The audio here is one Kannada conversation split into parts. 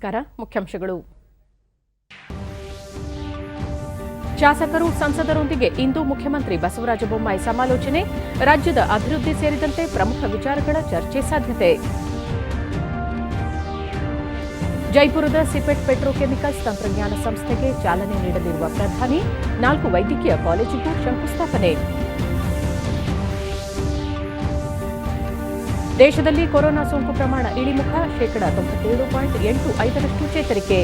ನಮಸ್ಕಾರ. ಮುಖ್ಯಾಂಶಗಳು. ಶಾಸಕರು ಸಂಸದರೊಂದಿಗೆ ಇಂದು ಮುಖ್ಯಮಂತ್ರಿ ಬಸವರಾಜ ಬೊಮ್ಮಾಯಿ ಸಮಾಲೋಚನೆ. ರಾಜ್ಯದ ಅಭಿವೃದ್ಧಿ ಸೇರಿದಂತೆ ಪ್ರಮುಖ ವಿಚಾರಗಳ ಚರ್ಚೆ ಸಾಧ್ಯತೆ. ಜೈಪುರದ ಸಿಪೆಟ್ ಪೆಟ್ರೋಕೆಮಿಕಲ್ಸ್ ತಂತ್ರಜ್ಞಾನ ಸಂಸ್ಥೆಗೆ ಚಾಲನೆ ನೀಡಲಿರುವ ಪ್ರಧಾನಿ. 4 ವೈದ್ಯಕೀಯ ಕಾಲೇಜಿಗೂ ಶಂಕುಸ್ಥಾಪನೆ. ದೇಶದಲ್ಲಿ ಕೊರೋನಾ ಸೋಂಕು ಪ್ರಮಾಣ ಇಳಿಮುಖ. 97.85% ಚೇತರಿಕೆ.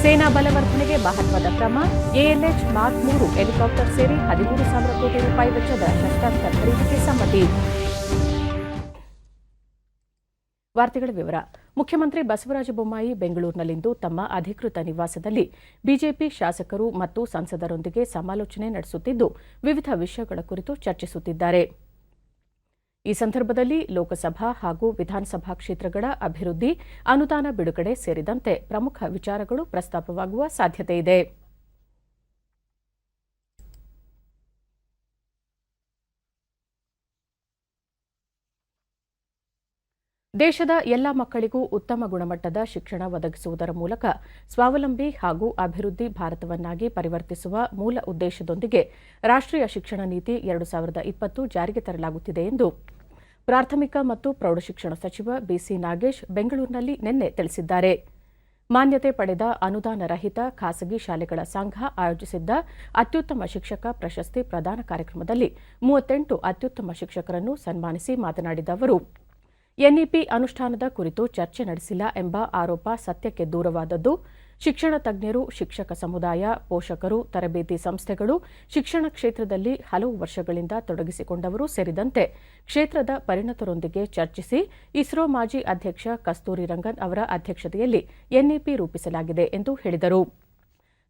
ಸೇನಾ ಬಲವರ್ಧನೆಗೆ ಮಹತ್ವದ ಕ್ರಮ. ಎಎಲ್ಎಚ್ ಮಾರ್ಕ್ 3 ಹೆಲಿಕಾಪ್ಟರ್ ಸೇರಿ 13,000 ಕೋಟಿ ರೂಪಾಯಿ ವೆಚ್ಚದ ಶಸ್ತ್ರಾಸ್ತ್ರ ಖರೀದಿಗೆ ಸಮ್ಮತಿ. ವಾರ್ತೆಗಳ ವಿವರ. ಮುಖ್ಯಮಂತ್ರಿ ಬಸವರಾಜ ಬೊಮ್ಮಾಯಿ ಬೆಂಗಳೂರಿನಲ್ಲಿಂದು ತಮ್ಮ ಅಧಿಕೃತ ನಿವಾಸದಲ್ಲಿ ಬಿಜೆಪಿ ಶಾಸಕರು ಮತ್ತು ಸಂಸದರೊಂದಿಗೆ ಸಮಾಲೋಚನೆ ನಡೆಸುತ್ತಿದ್ದು ವಿವಿಧ ವಿಷಯಗಳ ಕುರಿತು ಚರ್ಚಿಸುತ್ತಿದ್ದಾರೆ. ಈ ಸಂದರ್ಭದಲ್ಲಿ ಲೋಕಸಭಾ ಹಾಗೂ ವಿಧಾನಸಭಾ ಕ್ಷೇತ್ರಗಳ ಅಭಿವೃದ್ಧಿ, ಅನುದಾನ ಬಿಡುಗಡೆ ಸೇರಿದಂತೆ ಪ್ರಮುಖ ವಿಚಾರಗಳು ಪ್ರಸ್ತಾಪವಾಗುವ ಸಾಧ್ಯತೆಯಿದೆ. ದೇಶದ ಎಲ್ಲ ಮಕ್ಕಳಿಗೂ ಉತ್ತಮ ಗುಣಮಟ್ಟದ ಶಿಕ್ಷಣ ಒದಗಿಸುವುದರ ಮೂಲಕ ಸ್ವಾವಲಂಬಿ ಹಾಗೂ ಅಭಿವೃದ್ಧಿ ಭಾರತವನ್ನಾಗಿ ಪರಿವರ್ತಿಸುವ ಮೂಲ ಉದ್ದೇಶದೊಂದಿಗೆ ರಾಷ್ಟ್ರೀಯ ಶಿಕ್ಷಣ ನೀತಿ 2020 ಜಾರಿಗೆ ತರಲಾಗುತ್ತಿದೆ ಎಂದು ಪ್ರಾಥಮಿಕ ಮತ್ತು ಪ್ರೌಢಶಿಕ್ಷಣ ಸಚಿವ ಬಿಸಿ ನಾಗೇಶ್ ಬೆಂಗಳೂರಿನಲ್ಲಿ ನಿನ್ನೆ ತಿಳಿಸಿದ್ದಾರೆ. ಮಾನ್ಯತೆ ಪಡೆದ ಅನುದಾನ ರಹಿತ ಖಾಸಗಿ ಶಾಲೆಗಳ ಸಂಘ ಆಯೋಜಿಸಿದ್ದ ಅತ್ಯುತ್ತಮ ಶಿಕ್ಷಕ ಪ್ರಶಸ್ತಿ ಪ್ರದಾನ ಕಾರ್ಯಕ್ರಮದಲ್ಲಿ 38 ಅತ್ಯುತ್ತಮ ಶಿಕ್ಷಕರನ್ನು ಸನ್ಮಾನಿಸಿ ಮಾತನಾಡಿದ ಅವರು, ಎನ್ಇಪಿ ಅನುಷ್ಠಾನದ ಕುರಿತು ಚರ್ಚೆ ನಡೆಸಿಲ್ಲ ಎಂಬ ಆರೋಪ ಸತ್ಯಕ್ಕೆ ದೂರವಾದದ್ದು. ಶಿಕ್ಷಣ ತಜ್ಞರು, ಶಿಕ್ಷಕ ಸಮುದಾಯ, ಪೋಷಕರು, ತರಬೇತಿ ಸಂಸ್ಥೆಗಳು, ಶಿಕ್ಷಣ ಕ್ಷೇತ್ರದಲ್ಲಿ ಹಲವು ವರ್ಷಗಳಿಂದ ತೊಡಗಿಸಿಕೊಂಡವರು ಸೇರಿದಂತೆ ಕ್ಷೇತ್ರದ ಪರಿಣತರೊಂದಿಗೆ ಚರ್ಚಿಸಿ ಇಸ್ರೋ ಮಾಜಿ ಅಧ್ಯಕ್ಷ ಕಸ್ತೂರಿ ರಂಗನ್ ಅವರ ಅಧ್ಯಕ್ಷತೆಯಲ್ಲಿ ಎನ್ಇಪಿ ರೂಪಿಸಲಾಗಿದೆ ಎಂದು ಹೇಳಿದರು.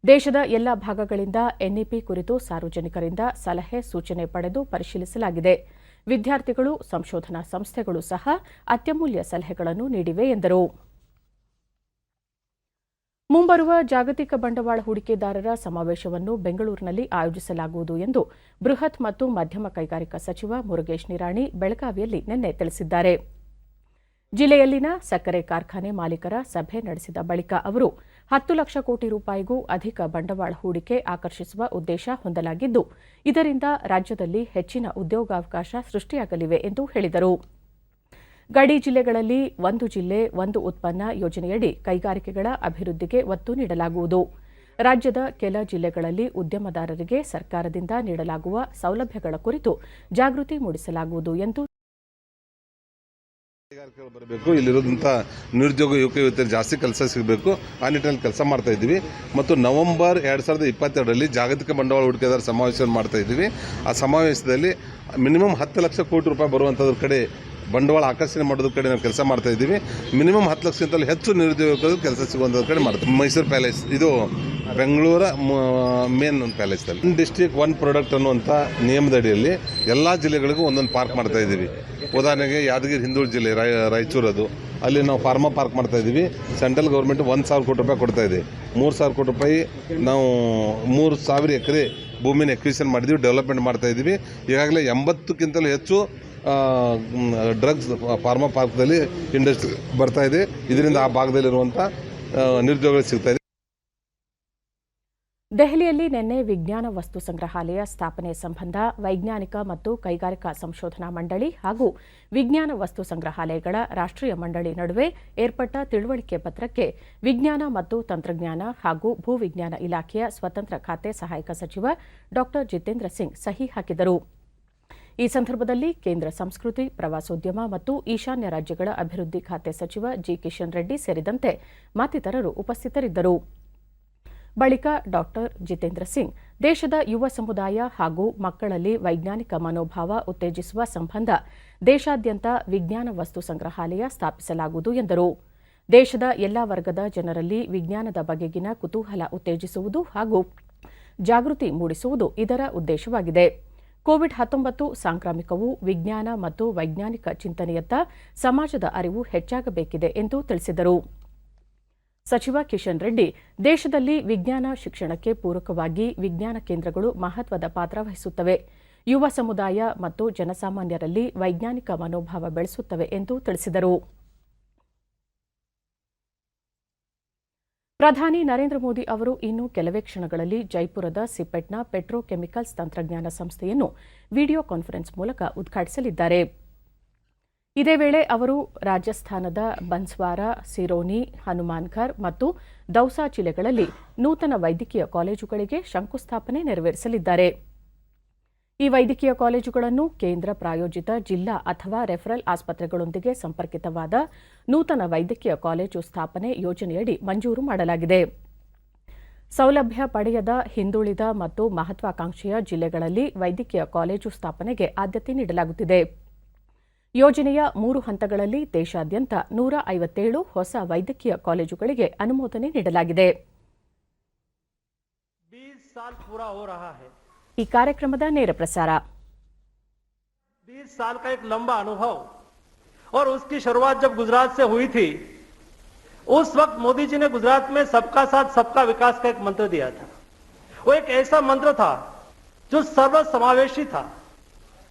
ದೇಶದ ಎಲ್ಲ ಭಾಗಗಳಿಂದ ಎನ್ಇಪಿ ಕುರಿತು ಸಾರ್ವಜನಿಕರಿಂದ ಸಲಹೆ ಸೂಚನೆ ಪಡೆದು ಪರಿಶೀಲಿಸಲಾಗಿದೆ. ವಿದ್ಯಾರ್ಥಿಗಳು, ಸಂಶೋಧನಾ ಸಂಸ್ಥೆಗಳು ಸಹ ಅತ್ಯಮೂಲ್ಯ ಸಲಹೆಗಳನ್ನು ನೀಡಿವೆ ಎಂದರು. ಮುಂಬರುವ ಜಾಗತಿಕ ಬಂಡವಾಳ ಹೂಡಿಕೆದಾರರ ಸಮಾವೇಶವನ್ನು ಬೆಂಗಳೂರಿನಲ್ಲಿ ಆಯೋಜಿಸಲಾಗುವುದು ಎಂದು ಬೃಹತ್ ಮತ್ತು ಮಧ್ಯಮ ಕೈಗಾರಿಕಾ ಸಚಿವ ಮುರುಗೇಶ್ ನಿರಾಣಿ ಬೆಳಗಾವಿಯಲ್ಲಿ ನಿನ್ನೆ ತಿಳಿಸಿದ್ದಾರೆ. ಜಿಲ್ಲೆಯಲ್ಲಿನ ಸಕ್ಕರೆ ಕಾರ್ಖಾನೆ ಮಾಲೀಕರ ಸಭೆ ನಡೆಸಿದ ಬಳಿಕ ಅವರು 10 ಲಕ್ಷ ಕೋಟಿ ರೂಪಾಯಿಗೂ ಅಧಿಕ ಬಂಡವಾಳ ಹೂಡಿಕೆ ಆಕರ್ಷಿಸುವ ಉದ್ದೇಶ ಹೊಂದಲಾಗಿದ್ದು, ಇದರಿಂದ ರಾಜ್ಯದಲ್ಲಿ ಹೆಚ್ಚಿನ ಉದ್ಯೋಗಾವಕಾಶ ಸೃಷ್ಟಿಯಾಗಲಿವೆ ಎಂದು ಹೇಳಿದರು. ಗಡಿ ಜಿಲ್ಲೆಗಳಲ್ಲಿ ಒಂದು ಜಿಲ್ಲೆ ಒಂದು ಉತ್ಪನ್ನ ಯೋಜನೆಯಡಿ ಕೈಗಾರಿಕೆಗಳ ಅಭಿವೃದ್ಧಿಗೆ ಒತ್ತು ನೀಡಲಾಗುವುದು. ರಾಜ್ಯದ ಕೆಲ ಜಿಲ್ಲೆಗಳಲ್ಲಿ ಉದ್ಯಮದಾರರಿಗೆ ಸರ್ಕಾರದಿಂದ ನೀಡಲಾಗುವ ಸೌಲಭ್ಯಗಳ ಕುರಿತು ಜಾಗೃತಿ ಮೂಡಿಸಲಾಗುವುದು ಎಂದು ಕೈಗಾರಿಕೆಗಳು ಬರಬೇಕು. ಇಲ್ಲಿರೋದಂಥ ನಿರುದ್ಯೋಗ ಯುವಕರು ಜಾಸ್ತಿ ಕೆಲಸ ಸಿಗಬೇಕು. ಆ ನಿಟ್ಟಿನಲ್ಲಿ ಕೆಲಸ ಮಾಡ್ತಾ ಇದ್ದೀವಿ ಮತ್ತು ನವೆಂಬರ್ 2022ರಲ್ಲಿ ಜಾಗತಿಕ ಬಂಡವಾಳ ಹೂಡಿಕೆದಾರ ಸಮಾವೇಶ ಮಾಡ್ತಾ ಇದ್ದೀವಿ. ಆ ಸಮಾವೇಶದಲ್ಲಿ ಮಿನಿಮಮ್ 10 ಲಕ್ಷ ಕೋಟಿ ರೂಪಾಯಿ ಬರುವಂಥದ್ರ ಕಡೆ ಬಂಡವಾಳ ಆಕರ್ಷಣೆ ಮಾಡೋದ್ರ ಕಡೆ ನಾವು ಕೆಲಸ ಮಾಡ್ತಾ ಇದ್ದೀವಿ. ಮಿನಿಮಮ್ 10 ಲಕ್ಷಕ್ಕಿಂತಲೂ ಹೆಚ್ಚು ನಿರುದ್ಯೋಗ ಕೆಲಸ ಸಿಗುವಂಥದ್ರ ಕಡೆ ಮಾಡ್ತೀವಿ. ಮೈಸೂರು ಪ್ಯಾಲೇಸ್ ಇದು ಬೆಂಗಳೂರ ಮೇನ್ ಪ್ಯಾಲೇಸ್ದಲ್ಲಿ ಡಿಸ್ಟ್ರಿಕ್ಟ್ ಒನ್ ಪ್ರಾಡಕ್ಟ್ ಅನ್ನುವಂಥ ನಿಯಮದಡಿಯಲ್ಲಿ ಎಲ್ಲ ಜಿಲ್ಲೆಗಳಿಗೂ ಒಂದೊಂದು ಪಾರ್ಕ್ ಮಾಡ್ತಾ ಇದ್ದೀವಿ. ಉದಾಹರಣೆಗೆ ಯಾದಗಿರಿ ಹಿಂದುಳಿದ ಜಿಲ್ಲೆ ರಾಯಚೂರದು, ಅಲ್ಲಿ ನಾವು ಫಾರ್ಮಾ ಪಾರ್ಕ್ ಮಾಡ್ತಾ ಇದ್ದೀವಿ. ಸೆಂಟ್ರಲ್ ಗೌರ್ಮೆಂಟ್ 1,000 ಕೋಟಿ ರೂಪಾಯಿ ಕೊಡ್ತಾ ಇದೆ. 3,000 ಕೋಟಿ ರೂಪಾಯಿ ನಾವು 3,000 ಎಕರೆ ಭೂಮಿನ ಎಕ್ವಿಷನ್ ಮಾಡಿದ್ದೀವಿ, ಡೆವಲಪ್ಮೆಂಟ್ ಮಾಡ್ತಾ ಇದ್ದೀವಿ. ಈಗಾಗಲೇ 80ಕ್ಕಿಂತಲೂ ಹೆಚ್ಚು ಡ್ರಗ್ಸ್ ಫಾರ್ಮಾ ಪಾರ್ಕ್ದಲ್ಲಿ ಇಂಡಸ್ಟ್ರಿ ಬರ್ತಾ ಇದೆ. ಇದರಿಂದ ಆ ಭಾಗದಲ್ಲಿರುವಂಥ ನಿರುದ್ಯೋಗ ಸಿಗ್ತಾ ಇದೆ. ದೆಹಲಿಯಲ್ಲಿ ನಿನ್ನೆ ವಿಜ್ಞಾನ ವಸ್ತು ಸಂಗ್ರಹಾಲಯ ಸ್ಥಾಪನೆ ಸಂಬಂಧ ವೈಜ್ಞಾನಿಕ ಮತ್ತು ಕೈಗಾರಿಕಾ ಸಂಶೋಧನಾ ಮಂಡಳಿ ಹಾಗೂ ವಿಜ್ಞಾನ ವಸ್ತು ಸಂಗ್ರಹಾಲಯಗಳ ರಾಷ್ಟ್ರೀಯ ಮಂಡಳಿ ನಡುವೆ ಏರ್ಪಟ್ಟ ತಿಳುವಳಿಕೆ ಪತ್ರಕ್ಕೆ ವಿಜ್ಞಾನ ಮತ್ತು ತಂತ್ರಜ್ಞಾನ ಹಾಗೂ ಭೂವಿಜ್ಞಾನ ಇಲಾಖೆಯ ಸ್ವತಂತ್ರ ಖಾತೆ ಸಹಾಯಕ ಸಚಿವ ಡಾ ಜಿತೇಂದ್ರ ಸಿಂಗ್ ಸಹಿ ಹಾಕಿದರು. ಈ ಸಂದರ್ಭದಲ್ಲಿ ಕೇಂದ್ರ ಸಂಸ್ಕೃತಿ, ಪ್ರವಾಸೋದ್ಯಮ ಮತ್ತು ಈಶಾನ್ಯ ರಾಜ್ಯಗಳ ಅಭಿವೃದ್ಧಿ ಖಾತೆ ಸಚಿವ ಜಿ ಕಿಶನ್ ರೆಡ್ಡಿ ಸೇರಿದಂತೆ ಮತ್ತಿತರರು ಉಪಸ್ಥಿತರಿದ್ದರು. ಬಳಿಕ ಡಾ ಜಿತೇಂದ್ರ ಸಿಂಗ್ ದೇಶದ ಯುವ ಸಮುದಾಯ ಹಾಗೂ ಮಕ್ಕಳಲ್ಲಿ ವೈಜ್ಞಾನಿಕ ಮನೋಭಾವ ಉತ್ತೇಜಿಸುವ ಸಂಬಂಧ ದೇಶಾದ್ಯಂತ ವಿಜ್ಞಾನ ವಸ್ತು ಸಂಗ್ರಹಾಲಯ ಸ್ಥಾಪಿಸಲಾಗುವುದು ಎಂದರು. ದೇಶದ ಎಲ್ಲಾ ವರ್ಗದ ಜನರಲ್ಲಿ ವಿಜ್ಞಾನದ ಬಗೆಗಿನ ಕುತೂಹಲ ಉತ್ತೇಜಿಸುವುದು ಹಾಗೂ ಜಾಗೃತಿ ಮೂಡಿಸುವುದು ಇದರ ಉದ್ದೇಶವಾಗಿದೆ. ಕೋವಿಡ್-19 ಸಾಂಕ್ರಾಮಿಕವು ವಿಜ್ಞಾನ ಮತ್ತು ವೈಜ್ಞಾನಿಕ ಚಿಂತನೆಯತ್ತ ಸಮಾಜದ ಅರಿವು ಹೆಚ್ಚಾಗಬೇಕಿದೆ ಎಂದು ತಿಳಿಸಿದರು. ಸಚಿವ ಕಿಶನ್ ರೆಡ್ಡಿ ದೇಶದಲ್ಲಿ ವಿಜ್ಞಾನ ಶಿಕ್ಷಣಕ್ಕೆ ಪೂರಕವಾಗಿ ವಿಜ್ಞಾನ ಕೇಂದ್ರಗಳು ಮಹತ್ವದ ಪಾತ್ರ ವಹಿಸುತ್ತವೆ. ಯುವ ಸಮುದಾಯ ಮತ್ತು ಜನಸಾಮಾನ್ಯರಲ್ಲಿ ವೈಜ್ಞಾನಿಕ ಮನೋಭಾವ ಬೆಳೆಸುತ್ತವೆ ಎಂದು ತಿಳಿಸಿದರು. ಪ್ರಧಾನಿ ನರೇಂದ್ರ ಮೋದಿ ಅವರು ಇನ್ನು ಕೆಲವೇ ಕ್ಷಣಗಳಲ್ಲಿ ಜೈಪುರದ ಸಿಪೆಟ್ನ ಪೆಟ್ರೋಕೆಮಿಕಲ್ಸ್ ತಂತ್ರಜ್ಞಾನ ಸಂಸ್ಥೆಯನ್ನು ವಿಡಿಯೋ ಕಾನ್ಫರೆನ್ಸ್ ಮೂಲಕ ಉದ್ಘಾಟಿಸಲಿದ್ದಾರೆ. ಇದೇ ವೇಳೆ ಅವರು ರಾಜಸ್ಥಾನದ ಬನ್ಸ್ವಾರ, ಸಿರೋನಿ, ಹನುಮಾನ್ಘರ್ ಮತ್ತು ದೌಸಾ ಜಿಲ್ಲೆಗಳಲ್ಲಿ ನೂತನ ವೈದ್ಯಕೀಯ ಕಾಲೇಜುಗಳಿಗೆ ಶಂಕುಸ್ಥಾಪನೆ ನೆರವೇರಿಸಲಿದ್ದಾರೆ. ಈ ವೈದ್ಯಕೀಯ ಕಾಲೇಜುಗಳನ್ನು ಕೇಂದ್ರ ಪ್ರಾಯೋಜಿತ ಜಿಲ್ಲಾ ಅಥವಾ ರೆಫರಲ್ ಆಸ್ಪತ್ರೆಗಳೊಂದಿಗೆ ಸಂಪರ್ಕಿತವಾದ ನೂತನ ವೈದ್ಯಕೀಯ ಕಾಲೇಜು ಸ್ಥಾಪನೆ ಯೋಜನೆಯಡಿ ಮಂಜೂರು ಮಾಡಲಾಗಿದೆ. ಸೌಲಭ್ಯ ಪಡೆಯದ ಹಿಂದುಳಿದ ಮತ್ತು ಮಹತ್ವಾಕಾಂಕ್ಷೆಯ ಜಿಲ್ಲೆಗಳಲ್ಲಿ ವೈದ್ಯಕೀಯ ಕಾಲೇಜು ಸ್ಥಾಪನೆಗೆ ಆದ್ಯತೆ ನೀಡಲಾಗುತ್ತಿದೆ. ಯೋಜನೆಯ 3 ಹಂತಗಳಲ್ಲಿ ದೇಶಾದ್ಯಂತ 157 ಹೊಸ ವೈದ್ಯಕೀಯ ಕಾಲೇಜುಗಳಿಗೆ ಅನುಮೋದನೆ ನೀಡಲಾಗಿದೆ. ಈ ಕಾರ್ಯಕ್ರಮದ ನೇರ ಪ್ರಸಾರ 20 साल का एक लंबा अनुभव और उसकी शुरुआत जब गुजरात से हुई थी, उस वक्त मोदी जी ने गुजरात में सबका साथ सबका विकास का एक मंत्र दिया था. वो एक ऐसा मंत्र था जो सर्व समावेशी था.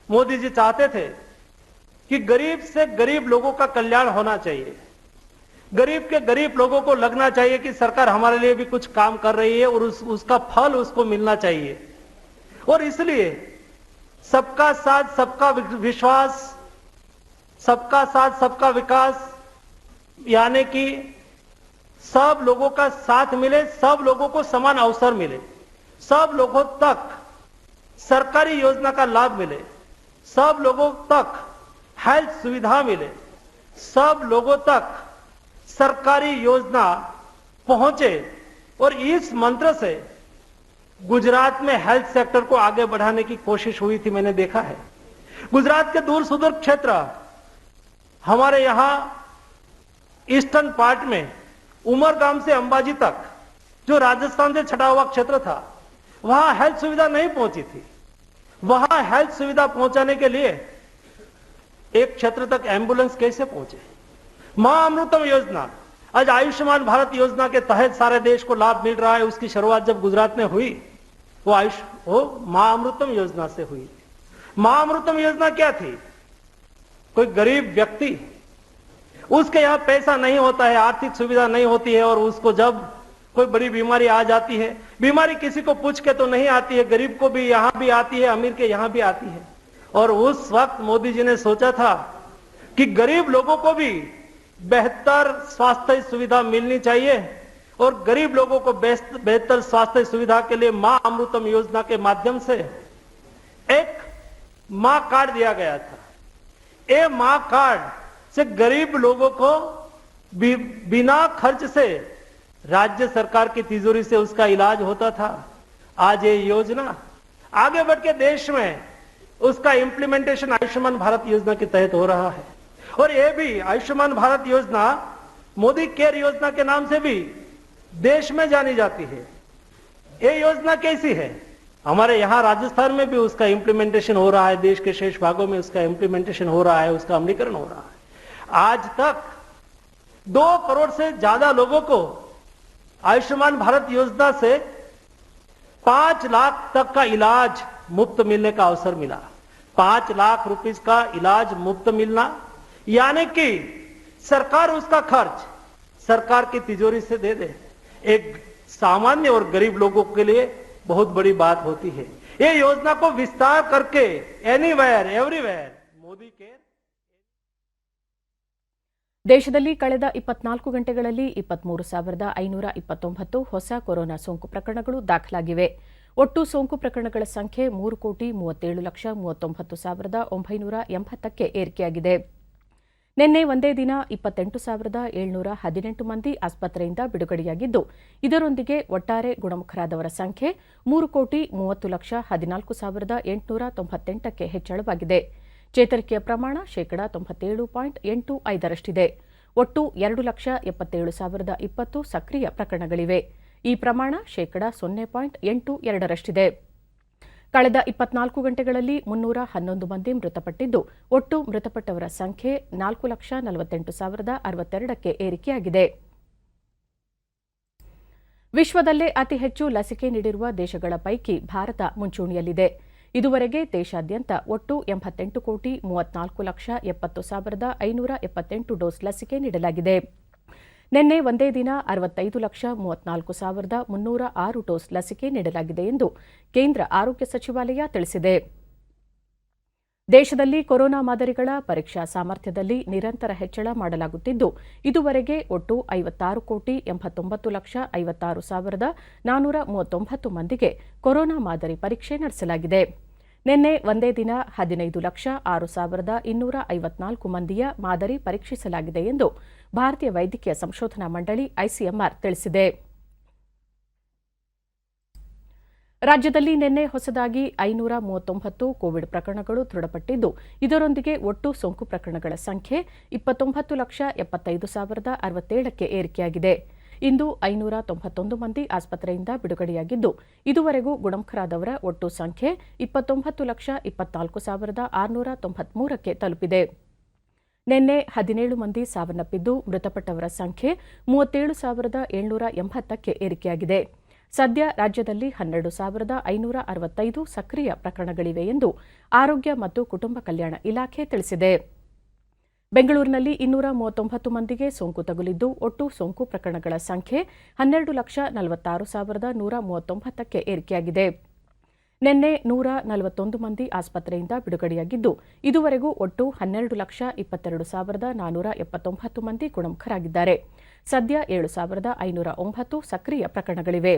मोदी जी चाहते थे कि गरीब से गरीब लोगों का कल्याण होना चाहिए. गरीब के गरीब लोगों को लगना चाहिए कि सरकार हमारे लिए भी कुछ काम कर रही है और उसका फल उसको मिलना चाहिए. और इसलिए सबका साथ सबका विश्वास, सबका साथ सबका विकास, यानी कि सब लोगों का साथ मिले, सब लोगों को समान अवसर मिले, सब लोगों तक सरकारी योजना का लाभ मिले, सब लोगों तक हेल्थ सुविधा मिले, सब लोगों तक सरकारी योजना पहुंचे. और इस मंत्र से गुजरात में हेल्थ सेक्टर को आगे बढ़ाने की कोशिश हुई थी. मैंने देखा है गुजरात के दूर सुदूर क्षेत्र, हमारे यहां ईस्टर्न पार्ट में उमरगाम से अंबाजी तक जो राजस्थान से छटा हुआ क्षेत्र था, वहां हेल्थ सुविधा नहीं पहुंची थी. वहां हेल्थ सुविधा पहुंचाने के लिए एक क्षेत्र तक एम्बुलेंस कैसे पहुंचे. मां अमृतम योजना, आज आयुष्मान भारत योजना के तहत सारे देश को लाभ मिल रहा है. उसकी शुरुआत जब गुजरात में हुई वो मां अमृतम योजना से हुई. मां अमृतम योजना क्या थी? कोई गरीब व्यक्ति, उसके यहां पैसा नहीं होता है, आर्थिक सुविधा नहीं होती है, और उसको जब कोई बड़ी बीमारी आ जाती है, बीमारी किसी को पूछ के तो नहीं आती है, गरीब को भी यहां भी आती है, अमीर के यहां भी आती है. और उस वक्त मोदी जी ने सोचा था कि गरीब लोगों को भी बेहतर स्वास्थ्य सुविधा मिलनी चाहिए, और गरीब लोगों को बेहतर स्वास्थ्य सुविधा के लिए मां अमृतम योजना के माध्यम से एक मां कार्ड दिया गया था. ये मां कार्ड से गरीब लोगों को बिना खर्च से राज्य सरकार की तिजोरी से उसका इलाज होता था. आज ये योजना आगे बढ़ के देश में उसका इंप्लीमेंटेशन आयुष्मान भारत योजना के तहत हो रहा है. और ये भी आयुष्मान भारत योजना मोदी केयर योजना के नाम से भी देश में जानी जाती है. ये योजना कैसी है? हमारे यहां राजस्थान में भी उसका इंप्लीमेंटेशन हो रहा है, देश के शेष भागों में उसका इंप्लीमेंटेशन हो रहा है, उसका अमलीकरण हो रहा है. आज तक 2 करोड़ से ज्यादा लोगों को आयुष्मान भारत योजना से 5 लाख तक का इलाज मुफ्त मिलने का अवसर मिला. 5 लाख रुपीस का इलाज मुफ्त मिलना, यानी कि सरकार उसका खर्च सरकार की तिजोरी से दे दे, एक सामान्य और गरीब लोगों के लिए बहुत बड़ी बात होती है. ये योजना को विस्तार करके एनीवेयर एवरीवेयर मोदी के ದೇಶದಲ್ಲಿ ಕಳೆದ 24 ಗಂಟೆಗಳಲ್ಲಿ 23,529 ಹೊಸ ಕೊರೋನಾ ಸೋಂಕು ಪ್ರಕರಣಗಳು ದಾಖಲಾಗಿವೆ. ಒಟ್ಟು ಸೋಂಕು ಪ್ರಕರಣಗಳ ಸಂಖ್ಯೆ 3,37,39,980ಕ್ಕೆ ಏರಿಕೆಯಾಗಿದೆ. ನಿನ್ನೆ ಒಂದೇ ದಿನ 28,718 ಮಂದಿ ಆಸ್ಪತ್ರೆಯಿಂದ ಬಿಡುಗಡೆಯಾಗಿದ್ದು, ಇದರೊಂದಿಗೆ ಒಟ್ಟಾರೆ ಗುಣಮುಖರಾದವರ ಸಂಖ್ಯೆ 3,30,14,898ಕ್ಕೆ ಹೆಚ್ಚಳವಾಗಿದೆ. ಚೇತರಿಕೆಯ ಪ್ರಮಾಣ 97.85%ರಷ್ಟಿದೆ. ಒಟ್ಟು 2,77,020 ಸಕ್ರಿಯ ಪ್ರಕರಣಗಳಿವೆ. ಈ ಪ್ರಮಾಣ 0.82%ರಷ್ಟಿದೆ. ಕಳೆದ 24 ಗಂಟೆಗಳಲ್ಲಿ 311 ಮಂದಿ ಮೃತಪಟ್ಟಿದ್ದು, ಒಟ್ಟು ಮೃತಪಟ್ಟವರ ಸಂಖ್ಯೆ 4,48,062ಕ್ಕೆ ಏರಿಕೆಯಾಗಿದೆ. ವಿಶ್ವದಲ್ಲೇ ಅತಿ ಹೆಚ್ಚು ಲಸಿಕೆ ನೀಡಿರುವ ದೇಶಗಳ ಪೈಕಿ ಭಾರತ ಮುಂಚೂಣಿಯಲ್ಲಿದೆ. ಇದುವರೆಗೆ ದೇಶಾದ್ಯಂತ ಒಟ್ಟು 88,34,70,578 ಡೋಸ್ ಲಸಿಕೆ ನೀಡಲಾಗಿದೆ. ನಿನ್ನೆ ಒಂದೇ ದಿನ 65,34,306 ಡೋಸ್ ಲಸಿಕೆ ನೀಡಲಾಗಿದೆ ಎಂದು ಕೇಂದ್ರ ಆರೋಗ್ಯ ಸಚಿವಾಲಯ ತಿಳಿಸಿದೆ. ದೇಶದಲ್ಲಿ ಕೊರೋನಾ ಮಾದರಿಗಳ ಪರೀಕ್ಷಾ ಸಾಮರ್ಥ್ಯದಲ್ಲಿ ನಿರಂತರ ಹೆಚ್ಚಳ ಮಾಡಲಾಗುತ್ತಿದ್ದು, ಇದುವರೆಗೆ ಒಟ್ಟು 56,89,56,439 ಮಂದಿಗೆ ಕೊರೋನಾ ಮಾದರಿ ಪರೀಕ್ಷೆ ನಡೆಸಲಾಗಿದೆ. ನಿನ್ನೆ ಒಂದೇ ದಿನ 15,06,254 ಮಂದಿಯ ಮಾದರಿ ಪರೀಕ್ಷಿಸಲಾಗಿದೆ ಎಂದು ಭಾರತೀಯ ವೈದ್ಯಕೀಯ ಸಂಶೋಧನಾ ಮಂಡಳಿ ಐಸಿಎಂಆರ್ ತಿಳಿಸಿದೆ. ರಾಜ್ಯದಲ್ಲಿ ನಿನ್ನೆ ಹೊಸದಾಗಿ 539 ಕೋವಿಡ್ ಪ್ರಕರಣಗಳು ದೃಢಪಟ್ಟಿದ್ದು, ಇದರೊಂದಿಗೆ ಒಟ್ಟು ಸೋಂಕು ಪ್ರಕರಣಗಳ ಸಂಖ್ಯೆ 29,75,067ಕ್ಕೆ ಏರಿಕೆಯಾಗಿದೆ. ಇಂದು 591 ಮಂದಿ ಆಸ್ಪತ್ರೆಯಿಂದ ಬಿಡುಗಡೆಯಾಗಿದ್ದು, ಇದುವರೆಗೂ ಗುಣಮುಖರಾದವರ ಒಟ್ಟು ಸಂಖ್ಯೆ 29,24,693ಕ್ಕೆ ತಲುಪಿದೆ. ನಿನ್ನೆ 17 ಮಂದಿ ಸಾವನ್ನಪ್ಪಿದ್ದು, ಮೃತಪಟ್ಟವರ ಸಂಖ್ಯೆ 37,780ಕ್ಕೆ ಏರಿಕೆಯಾಗಿದೆ. ಸದ್ಯ ರಾಜ್ಯದಲ್ಲಿ 12,565 ಸಕ್ರಿಯ ಪ್ರಕರಣಗಳಿವೆ ಎಂದು ಆರೋಗ್ಯ ಮತ್ತು ಕುಟುಂಬ ಕಲ್ಯಾಣ ಇಲಾಖೆ ತಿಳಿಸಿದೆ. ಬೆಂಗಳೂರಿನಲ್ಲಿ 239 ಮಂದಿಗೆ ಸೋಂಕು ತಗುಲಿದ್ದು, ಒಟ್ಟು ಸೋಂಕು ಪ್ರಕರಣಗಳ ಸಂಖ್ಯೆ 12,46,139ಕ್ಕೆ ಏರಿಕೆಯಾಗಿದೆ. ನಿನ್ನೆ 141 ಮಂದಿ ಆಸ್ಪತ್ರೆಯಿಂದ ಬಿಡುಗಡೆಯಾಗಿದ್ದು, ಇದುವರೆಗೂ ಒಟ್ಟು 12,22,479 ಮಂದಿ ಗುಣಮುಖರಾಗಿದ್ದಾರೆ. ಸದ್ಯ 7,509 ಸಕ್ರಿಯ ಪ್ರಕರಣಗಳಿವೆ.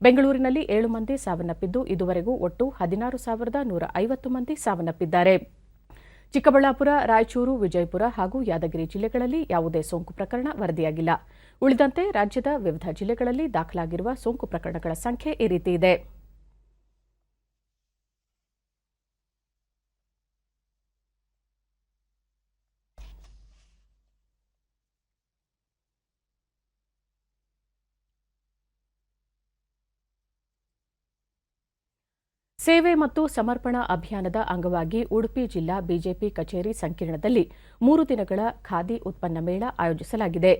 ಬೆಂಗಳೂರಿನಲ್ಲಿ 7 ಮಂದಿ ಸಾವನ್ನಪ್ಪಿದ್ದು, ಇದುವರೆಗೂ ಒಟ್ಟು 16,150 ಮಂದಿ ಸಾವನ್ನಪ್ಪಿದ್ದಾರೆ. ಚಿಕ್ಕಬಳ್ಳಾಪುರ, ರಾಯಚೂರು, ವಿಜಯಪುರ ಹಾಗೂ ಯಾದಗಿರಿ ಜಿಲ್ಲೆಗಳಲ್ಲಿ ಯಾವುದೇ ಸೋಂಕು ಪ್ರಕರಣ ವರದಿಯಾಗಿಲ್ಲ. ಉಳಿದಂತೆ ರಾಜ್ಯದ ವಿವಿಧ ಜಿಲ್ಲೆಗಳಲ್ಲಿ ದಾಖಲಾಗಿರುವ ಸೋಂಕು ಪ್ರಕರಣಗಳ ಸಂಖ್ಯೆ ಈ ರೀತಿ ಇದೆ. ಸೇವೆ ಮತ್ತು ಸಮರ್ಪಣಾ ಅಭಿಯಾನದ ಅಂಗವಾಗಿ ಉಡುಪಿ ಜಿಲ್ಲಾ ಬಿಜೆಪಿ ಕಚೇರಿ ಸಂಕೀರ್ಣದಲ್ಲಿ 3 ದಿನಗಳ ಖಾದಿ ಉತ್ಪನ್ನ ಮೇಳ ಆಯೋಜಿಸಲಾಗಿದೆ.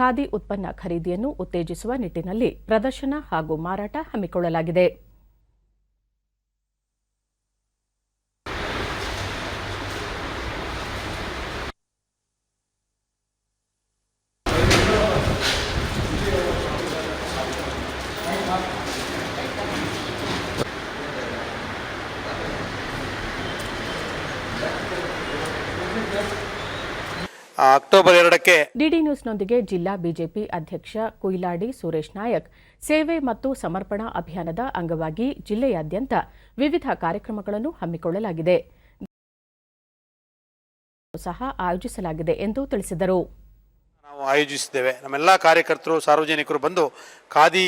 ಖಾದಿ ಉತ್ಪನ್ನ ಖರೀದಿಯನ್ನು ಉತ್ತೇಜಿಸುವ ನಿಟ್ಟಿನಲ್ಲಿ ಪ್ರದರ್ಶನ ಹಾಗೂ ಮಾರಾಟ ಹಮ್ಮಿಕೊಳ್ಳಲಾಗಿದೆ. ಅಕ್ಟೋಬರ್ 2ಕ್ಕೆ ಡಿಡಿ ನ್ಯೂಸ್ನೊಂದಿಗೆ ಜಿಲ್ಲಾ ಬಿಜೆಪಿ ಅಧ್ಯಕ್ಷ ಕುಯಿಲಾಡಿ ಸುರೇಶ್ ನಾಯಕ್ ಸೇವೆ ಮತ್ತು ಸಮರ್ಪಣಾ ಅಭಿಯಾನದ ಅಂಗವಾಗಿ ಜಿಲ್ಲೆಯಾದ್ಯಂತ ವಿವಿಧ ಕಾರ್ಯಕ್ರಮಗಳನ್ನು ಹಮ್ಮಿಕೊಳ್ಳಲಾಗಿದೆ ಸಹ ಆಯೋಜಿಸಲಾಗಿದೆ ಎಂದು ತಿಳಿಸಿದರು. ನಾವು ಆಯೋಜಿಸಿದ್ದೇವೆ. ನಮ್ಮೆಲ್ಲ ಕಾರ್ಯಕರ್ತರು, ಸಾರ್ವಜನಿಕರು ಬಂದು ಖಾದಿ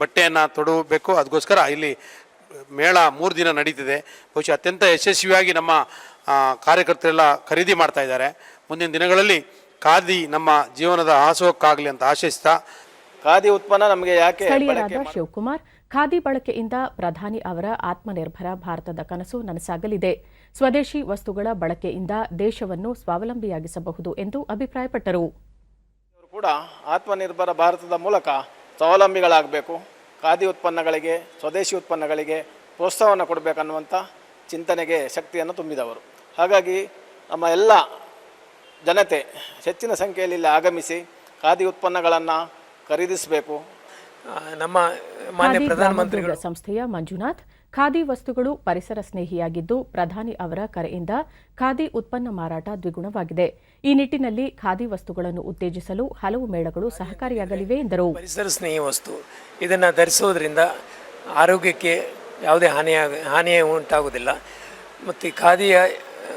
ಬಟ್ಟೆಯನ್ನು ತೊಡಬೇಕು. ಅದಕ್ಕೋಸ್ಕರ ಇಲ್ಲಿ ಮೇಳ 3 ದಿನ ನಡೀತಿದೆ. ಬಹುಶಃ ಅತ್ಯಂತ ಯಶಸ್ವಿಯಾಗಿ ನಮ್ಮ ಕಾರ್ಯಕರ್ತರೆಲ್ಲ ಖರೀದಿ ಮಾಡ್ತಾ ಇದ್ದಾರೆ. ಮುಂದಿನ ದಿನಗಳಲ್ಲಿ ಖಾದಿ ನಮ್ಮ ಜೀವನದ ಆಸೋಕ್ಕಾಗಲಿ ಅಂತ ಆಶಿಸ್ತಾ, ಖಾದಿ ಉತ್ಪನ್ನ ನಮಗೆ ಯಾಕೆ ಸ್ಥಳೀಯರಾದ ಶಿವಕುಮಾರ್, ಖಾದಿ ಬಳಕೆಯಿಂದ ಪ್ರಧಾನಿ ಅವರ ಆತ್ಮನಿರ್ಭರ ಭಾರತದ ಕನಸು ನನಸಾಗಲಿದೆ. ಸ್ವದೇಶಿ ವಸ್ತುಗಳ ಬಳಕೆಯಿಂದ ದೇಶವನ್ನು ಸ್ವಾವಲಂಬಿಯಾಗಿಸಬಹುದು ಎಂದು ಅಭಿಪ್ರಾಯಪಟ್ಟರು. ಕೂಡ ಆತ್ಮನಿರ್ಭರ ಭಾರತದ ಮೂಲಕ ಸ್ವಾವಲಂಬಿಗಳಾಗಬೇಕು, ಖಾದಿ ಉತ್ಪನ್ನಗಳಿಗೆ, ಸ್ವದೇಶಿ ಉತ್ಪನ್ನಗಳಿಗೆ ಪ್ರೋತ್ಸಾಹವನ್ನು ಕೊಡಬೇಕನ್ನುವಂಥ ಚಿಂತನೆಗೆ ಶಕ್ತಿಯನ್ನು ತುಂಬಿದವರು. ಹಾಗಾಗಿ ನಮ್ಮ ಎಲ್ಲ ಜನತೆ ಹೆಚ್ಚಿನ ಸಂಖ್ಯೆಯಲ್ಲಿ ಇಲ್ಲಿ ಆಗಮಿಸಿ ಖಾದಿ ಉತ್ಪನ್ನಗಳನ್ನು ಖರೀದಿಸಬೇಕು. ನಮ್ಮ ಮಾನ್ಯ ಪ್ರಧಾನಮಂತ್ರಿಗಳ ಸಂಸ್ಥೆಯ ಮಂಜುನಾಥ್, ಖಾದಿ ವಸ್ತುಗಳು ಪರಿಸರ ಸ್ನೇಹಿಯಾಗಿದ್ದು ಪ್ರಧಾನಿ ಅವರ ಕರೆಯಿಂದ ಖಾದಿ ಉತ್ಪನ್ನ ಮಾರಾಟ ದ್ವಿಗುಣವಾಗಿದೆ. ಈ ನಿಟ್ಟಿನಲ್ಲಿ ಖಾದಿ ವಸ್ತುಗಳನ್ನು ಉತ್ತೇಜಿಸಲು ಹಲವು ಮೇಳಗಳು ಸಹಕಾರಿಯಾಗಲಿವೆ ಎಂದರು. ಪರಿಸರ ಸ್ನೇಹಿ ವಸ್ತು ಇದನ್ನು ಧರಿಸೋದ್ರಿಂದ ಆರೋಗ್ಯಕ್ಕೆ ಯಾವುದೇ ಹಾನಿಯೇ ಉಂಟಾಗುವುದಿಲ್ಲ. ಮತ್ತು ಖಾದಿಯ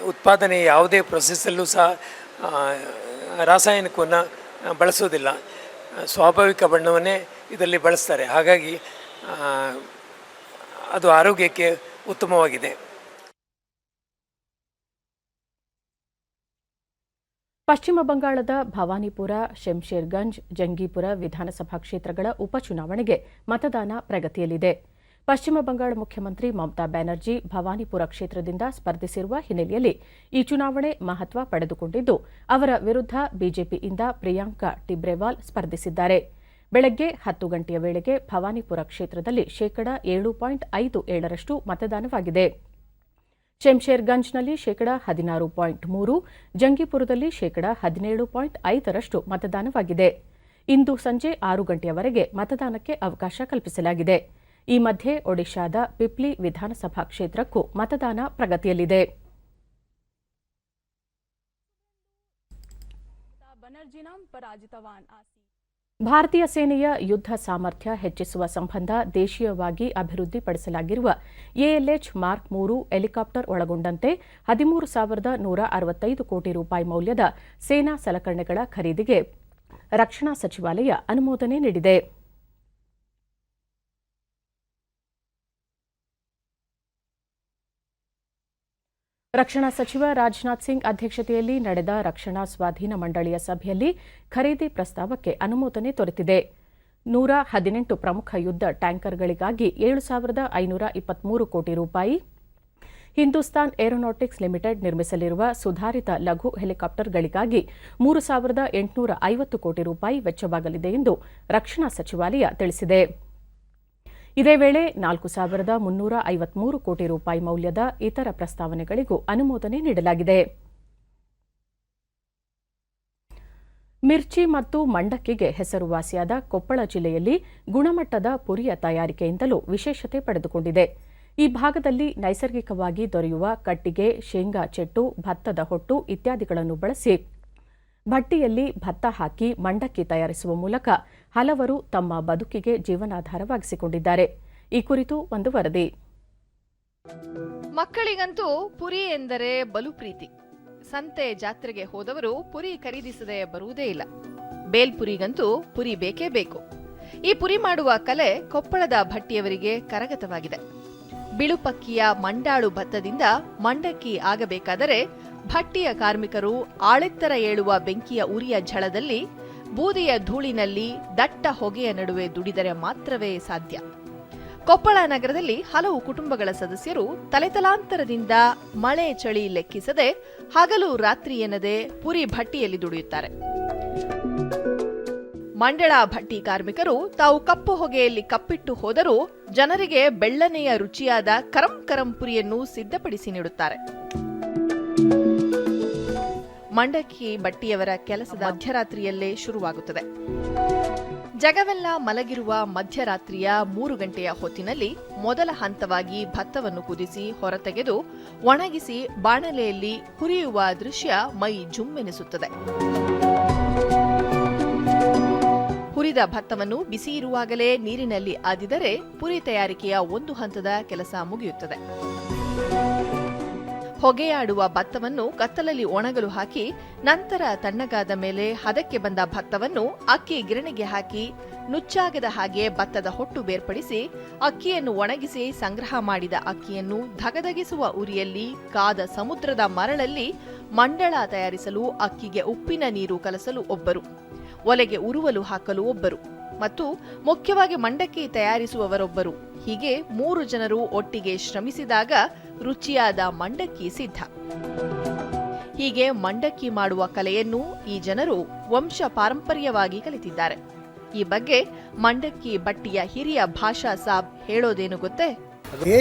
ಉತ್ಪಾದನೆ ಯಾವುದೇ ಪ್ರೊಸೆಸ್ಸಲ್ಲೂ ಸಹ ರಾಸಾಯನಿಕವನ್ನು ಬಳಸೋದಿಲ್ಲ. ಸ್ವಾಭಾವಿಕ ಬಣ್ಣವನ್ನೇ ಇದರಲ್ಲಿ ಬಳಸ್ತಾರೆ. ಹಾಗಾಗಿ ಅದು ಆರೋಗ್ಯಕ್ಕೆ ಉತ್ತಮವಾಗಿದೆ. ಪಶ್ಚಿಮ ಬಂಗಾಳದ ಭವಾನಿಪುರ, ಶಂಶೇರ್ಗಂಜ್, ಜಂಗೀಪುರ ವಿಧಾನಸಭಾ ಕ್ಷೇತ್ರಗಳ ಉಪಚುನಾವಣೆಗೆ ಮತದಾನ ಪ್ರಗತಿಯಲ್ಲಿದೆ. ಪಶ್ಚಿಮ ಬಂಗಾಳ ಮುಖ್ಯಮಂತ್ರಿ ಮಮತಾ ಬ್ಯಾನರ್ಜಿ ಭವಾನಿಪುರ ಕ್ಷೇತ್ರದಿಂದ ಸ್ಪರ್ಧಿಸಿರುವ ಹಿನ್ನೆಲೆಯಲ್ಲಿ ಈ ಚುನಾವಣೆ ಮಹತ್ವ ಪಡೆದುಕೊಂಡಿದ್ದು, ಅವರ ವಿರುದ್ಧ ಬಿಜೆಪಿಯಿಂದ ಪ್ರಿಯಾಂಕಾ ಟಿಬ್ರೇವಾಲ್ ಸ್ಪರ್ಧಿಸಿದ್ದಾರೆ. ಬೆಳಗ್ಗೆ 10 ಗಂಟೆಯ ವೇಳೆಗೆ ಭವಾನಿಪುರ ಕ್ಷೇತ್ರದಲ್ಲಿ 7.57% ಮತದಾನವಾಗಿದೆ. ಶಂಷೇರ್ಗಂಜ್ನಲ್ಲಿ 16.3%, ಜಂಗೀಪುರದಲ್ಲಿ 17.5% ಮತದಾನವಾಗಿದೆ. ಇಂದು ಸಂಜೆ 6 ಗಂಟೆಯವರೆಗೆ ಮತದಾನಕ್ಕೆ ಅವಕಾಶ ಕಲ್ಪಿಸಲಾಗಿದೆ. ಈ ಮಧ್ಯೆ ಒಡಿಶಾದ ಪಿಪ್ಲಿ ವಿಧಾನಸಭಾ ಕ್ಷೇತ್ರಕ್ಕೂ ಮತದಾನ ಪ್ರಗತಿಯಲ್ಲಿದೆ. ಭಾರತೀಯ ಸೇನೆಯ ಯುದ್ಧ ಸಾಮರ್ಥ್ಯ ಹೆಚ್ಚಿಸುವ ಸಂಬಂಧ ದೇಶೀಯವಾಗಿ ಅಭಿವೃದ್ಧಿಪಡಿಸಲಾಗಿರುವ ಎಎಲ್ಎಚ್ ಮಾರ್ಕ್ 3 ಹೆಲಿಕಾಪ್ಟರ್ ಒಳಗೊಂಡಂತೆ 13,165 ಕೋಟಿ ರೂಪಾಯಿ ಮೌಲ್ಯದ ಸೇನಾ ಸಲಕರಣೆಗಳ ಖರೀದಿಗೆ ರಕ್ಷಣಾ ಸಚಿವಾಲಯ ಅನುಮೋದನೆ ನೀಡಿದೆ. ರಕ್ಷಣಾ ಸಚಿವ ರಾಜನಾಥ್ ಸಿಂಗ್ ಅಧ್ಯಕ್ಷತೆಯಲ್ಲಿ ನಡೆದ ರಕ್ಷಣಾ ಸ್ವಾಧೀನ ಮಂಡಳಿಯ ಸಭೆಯಲ್ಲಿ ಖರೀದಿ ಪ್ರಸ್ತಾವಕ್ಕೆ ಅನುಮೋದನೆ ದೊರೆತಿದೆ. 118 ಪ್ರಮುಖ ಯುದ್ಧ ಟ್ಯಾಂಕರ್ಗಳಿಗಾಗಿ 7,523 ಕೋಟಿ ರೂಪಾಯಿ, ಹಿಂದೂಸ್ತಾನ್ ಏರೋನಾಟಿಕ್ಸ್ ಲಿಮಿಟೆಡ್ ನಿರ್ಮಿಸಲಿರುವ ಸುಧಾರಿತ ಲಘು ಹೆಲಿಕಾಪ್ಟರ್ಗಳಿಗಾಗಿ 3,850 ಕೋಟಿ ರೂಪಾಯಿ ವೆಚ್ಚವಾಗಲಿದೆ ಎಂದು ರಕ್ಷಣಾ ಸಚಿವಾಲಯ ತಿಳಿಸಿದೆ. ಇದೇ ವೇಳೆ 4,353 ಕೋಟಿ ರೂಪಾಯಿ ಮೌಲ್ಯದ ಇತರ ಪ್ರಸ್ತಾವನೆಗಳಿಗೂ ಅನುಮೋದನೆ ನೀಡಲಾಗಿದೆ. ಮಿರ್ಚಿ ಮತ್ತು ಮಂಡಕ್ಕಿಗೆ ಹೆಸರುವಾಸಿಯಾದ ಕೊಪ್ಪಳ ಜಿಲ್ಲೆಯಲ್ಲಿ ಗುಣಮಟ್ಟದ ಪುರಿಯ ತಯಾರಿಕೆಯಿಂದಲೂ ವಿಶೇಷತೆ ಪಡೆದುಕೊಂಡಿದೆ. ಈ ಭಾಗದಲ್ಲಿ ನೈಸರ್ಗಿಕವಾಗಿ ದೊರೆಯುವ ಕಟ್ಟಿಗೆ, ಶೇಂಗಾ ಚೆಟ್ಟು, ಭತ್ತದ ಹೊಟ್ಟು ಇತ್ಯಾದಿಗಳನ್ನು ಬಳಸಿ ಭಟ್ಟಿಯಲ್ಲಿ ಭತ್ತ ಹಾಕಿ ಮಂಡಕ್ಕಿ ತಯಾರಿಸುವ ಮೂಲಕ ಹಲವರು ತಮ್ಮ ಬದುಕಿಗೆ ಜೀವನಾಧಾರವಾಗಿಸಿಕೊಂಡಿದ್ದಾರೆ. ಈ ಕುರಿತು ಒಂದು ವರದಿ. ಮಕ್ಕಳಿಗಂತೂ ಪುರಿ ಎಂದರೆ ಬಲು ಪ್ರೀತಿ. ಸಂತೆ ಜಾತ್ರೆಗೆ ಹೋದವರು ಪುರಿ ಖರೀದಿಸದೆ ಬರುವುದೇ ಇಲ್ಲ. ಬೇಲ್ಪುರಿಗಂತೂ ಪುರಿ ಬೇಕೇ ಬೇಕು. ಈ ಪುರಿ ಮಾಡುವ ಕಲೆ ಕೊಪ್ಪಳದ ಭಟ್ಟಿಯವರಿಗೆ ಕರಗತವಾಗಿದೆ. ಬಿಳುಪಕ್ಕಿಯ ಮಂಡಾಳು ಭತ್ತದಿಂದ ಮಂಡಕ್ಕಿ ಆಗಬೇಕಾದರೆ ಭಟ್ಟಿಯ ಕಾರ್ಮಿಕರು ಆಳೆತ್ತರ ಏಳುವ ಬೆಂಕಿಯ ಉರಿಯ ಝಳದಲ್ಲಿ, ಬೂದಿಯ ಧೂಳಿನಲ್ಲಿ, ದಟ್ಟ ಹೊಗೆಯ ನಡುವೆ ದುಡಿದರೆ ಮಾತ್ರವೇ ಸಾಧ್ಯ. ಕೊಪ್ಪಳ ನಗರದಲ್ಲಿ ಹಲವು ಕುಟುಂಬಗಳ ಸದಸ್ಯರು ತಲೆತಲಾಂತರದಿಂದ ಮಳೆ ಚಳಿ ಲೆಕ್ಕಿಸದೆ ಹಗಲು ರಾತ್ರಿ ಎನ್ನದೆ ಪುರಿ ಭಟ್ಟಿಯಲ್ಲಿ ದುಡಿಯುತ್ತಾರೆ. ಮಂಡಳ ಭಟ್ಟಿ ಕಾರ್ಮಿಕರು ತಾವು ಕಪ್ಪು ಹೊಗೆಯಲ್ಲಿ ಕಪ್ಪಿಟ್ಟು ಹೋದರೂ ಜನರಿಗೆ ಬೆಳ್ಳನೆಯ ರುಚಿಯಾದ ಕರಂ ಕರಂ ಪುರಿಯನ್ನು ಸಿದ್ಧಪಡಿಸಿ ನೀಡುತ್ತಾರೆ. ಮಂಡಕ್ಕಿ ಭಟ್ಟಿಯವರ ಕೆಲಸದ ಮಧ್ಯರಾತ್ರಿಯಲ್ಲೇ ಶುರುವಾಗುತ್ತದೆ. ಜಗವೆಲ್ಲ ಮಲಗಿರುವ ಮಧ್ಯರಾತ್ರಿಯ 3 ಗಂಟೆಯ ಹೊತ್ತಿನಲ್ಲಿ ಮೊದಲ ಹಂತವಾಗಿ ಭತ್ತವನ್ನು ಕುದಿಸಿ ಹೊರತೆಗೆದು ಒಣಗಿಸಿ ಬಾಣಲೆಯಲ್ಲಿ ಹುರಿಯುವ ದೃಶ್ಯ ಮೈ ಜುಮ್ಮೆನಿಸುತ್ತದೆ. ಹುರಿದ ಭತ್ತವನ್ನು ಬಿಸಿ ಇರುವಾಗಲೇ ನೀರಿನಲ್ಲಿ ಅದಿದರೆ ಪುರಿ ತಯಾರಿಕೆಯ ಒಂದು ಹಂತದ ಕೆಲಸ ಮುಗಿಯುತ್ತದೆ. ಹೊಗೆಯಾಡುವ ಭತ್ತವನ್ನು ಕತ್ತಲಲ್ಲಿ ಒಣಗಲು ಹಾಕಿ ನಂತರ ತಣ್ಣಗಾದ ಮೇಲೆ ಹದಕ್ಕೆ ಬಂದ ಭತ್ತವನ್ನು ಅಕ್ಕಿ ಗಿರಣಿಗೆ ಹಾಕಿ ನುಚ್ಚಾಗದ ಹಾಗೆ ಭತ್ತದ ಹೊಟ್ಟು ಬೇರ್ಪಡಿಸಿ ಅಕ್ಕಿಯನ್ನು ಒಣಗಿಸಿ ಸಂಗ್ರಹ ಮಾಡಿದ ಅಕ್ಕಿಯನ್ನು ಧಗಧಗಿಸುವ ಉರಿಯಲ್ಲಿ ಕಾದ ಸಮುದ್ರದ ಮರಳಲ್ಲಿ ಮಂಡಳ ತಯಾರಿಸಲು ಅಕ್ಕಿಗೆ ಉಪ್ಪಿನ ನೀರು ಕಲಸಲು ಒಬ್ಬರು, ಒಲೆಗೆ ಉರುವಲು ಹಾಕಲು ಒಬ್ಬರು ಮತ್ತು ಮುಖ್ಯವಾಗಿ ಮಂಡಕ್ಕಿ ತಯಾರಿಸುವವರೊಬ್ಬರು, ಹೀಗೆ 3 ಜನರು ಒಟ್ಟಿಗೆ ಶ್ರಮಿಸಿದಾಗ ರುಚಿಯಾದ ಮಂಡಕ್ಕಿ ಸಿದ್ಧ. ಹೀಗೆ ಮಂಡಕ್ಕಿ ಮಾಡುವ ಕಲೆಯನ್ನು ಈ ಜನರು ವಂಶ ಪಾರಂಪರ್ಯವಾಗಿ ಕಲಿತಿದ್ದಾರೆ. ಈ ಬಗ್ಗೆ ಮಂಡಕ್ಕಿ ಭಟ್ಟಿಯ ಹಿರಿಯ ಭಾಷಾ ಸಾಬ್ ಹೇಳೋದೇನು ಗೊತ್ತೇ?